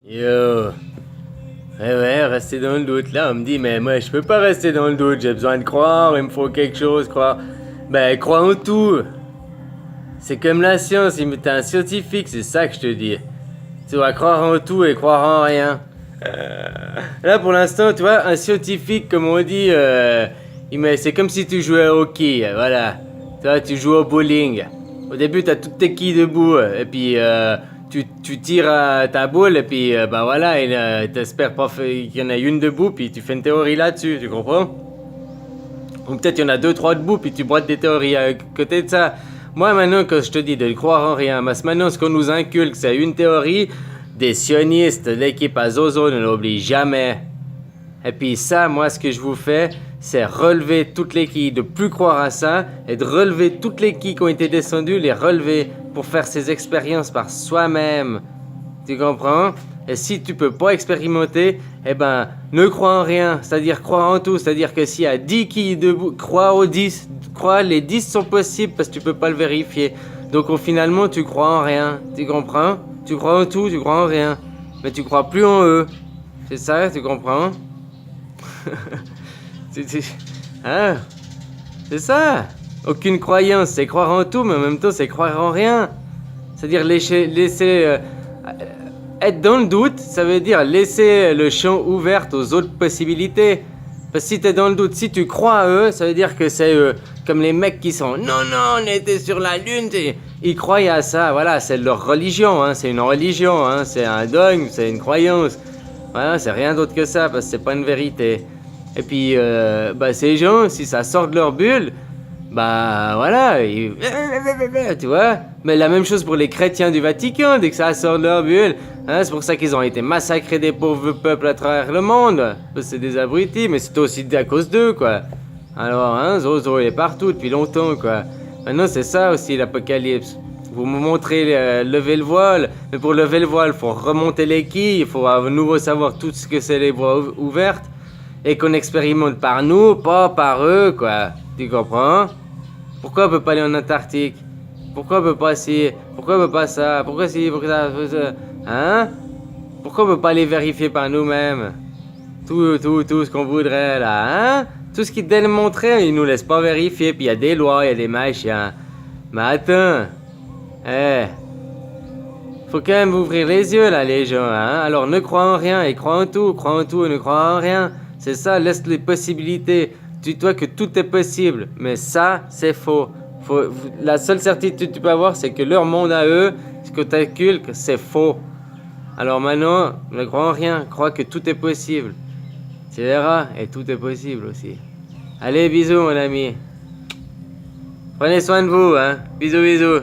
Yo. Ouais, rester dans le doute. Là, on me dit, mais moi, je peux pas rester dans le doute. J'ai besoin de croire, il me faut quelque chose, croire. Ben, crois en tout. C'est comme la science, t'es un scientifique, c'est ça que je te dis. Tu dois croire en tout et croire en rien. Là, pour l'instant, tu vois, un scientifique, comme on dit, c'est comme si tu jouais au hockey, voilà. Tu vois, tu joues au bowling. Au début, t'as toutes tes quilles debout, et puis tu tires ta boule, et puis bah voilà, et t'espères pas qu'il y en a une debout, puis tu fais une théorie là-dessus, tu comprends? Ou peut-être il y en a deux, trois debout, puis tu brodes des théories à côté de ça. Moi, maintenant, quand je te dis de ne croire en rien, maintenant, ce qu'on nous inculque, c'est une théorie des sionistes, l'équipe à Zozo, ne l'oublie jamais. Et puis ça, moi, ce que je vous fais, c'est relever toutes les quilles, de plus croire à ça, et de relever toutes les quilles qui ont été descendues, les relever pour faire ces expériences par soi-même. Tu comprends? Et si tu peux pas expérimenter, eh ben, ne crois en rien, c'est-à-dire crois en tout, c'est-à-dire que s'il y a 10 quilles debout, crois aux 10, crois les 10 sont possibles parce que tu peux pas le vérifier. Donc finalement, tu crois en rien, tu comprends? Tu crois en tout, tu crois en rien, mais tu crois plus en eux. C'est ça, tu comprends? Hein? C'est ça. Aucune croyance, c'est croire en tout, mais en même temps, c'est croire en rien. C'est-à-dire laisser être dans le doute, ça veut dire laisser le champ ouvert aux autres possibilités. Parce que si t'es dans le doute, si tu crois à eux, ça veut dire que c'est comme les mecs qui sont non, on était sur la lune. Ils croient à ça, voilà, c'est leur religion, hein, c'est une religion, hein, c'est un dogme, c'est une croyance. Voilà, c'est rien d'autre que ça, parce que c'est pas une vérité. Et puis, ces gens, si ça sort de leur bulle, bah voilà, tu vois. Mais la même chose pour les chrétiens du Vatican, dès que ça sort de leur bulle. Hein, c'est pour ça qu'ils ont été massacrés des pauvres peuples à travers le monde. Parce que c'est des abrutis, mais c'est aussi à cause d'eux, quoi. Alors, hein, Zozo est partout depuis longtemps, quoi. Maintenant, c'est ça aussi l'apocalypse. Vous me montrez lever le voile, mais pour lever le voile, il faut remonter les quilles, il faut à nouveau savoir tout ce que c'est les voies ouvertes, et qu'on expérimente par nous, pas par eux, quoi. Tu comprends? Pourquoi on peut pas aller en Antarctique? Pourquoi on peut pas ci? Pourquoi on peut pas ça? Pourquoi ci? Pourquoi ça? Hein? Pourquoi on peut pas les vérifier par nous-mêmes? Tout ce qu'on voudrait, là, hein? Tout ce qu'ils démontraient, ils nous laissent pas vérifier, puis il y a des lois, il y a des machins. Mais attends, faut quand même ouvrir les yeux, là, les gens, hein? Alors ne crois en rien, et crois en tout et ne crois en rien. C'est ça, laisse les possibilités. Dis-toi que tout est possible, mais ça, c'est faux. La seule certitude que tu peux avoir, c'est que leur monde à eux, ce que tu inculques, c'est faux. Alors maintenant, ne crois en rien, crois que tout est possible. Tu verras, et tout est possible aussi. Allez, bisous, mon ami. Prenez soin de vous, hein. Bisous, bisous.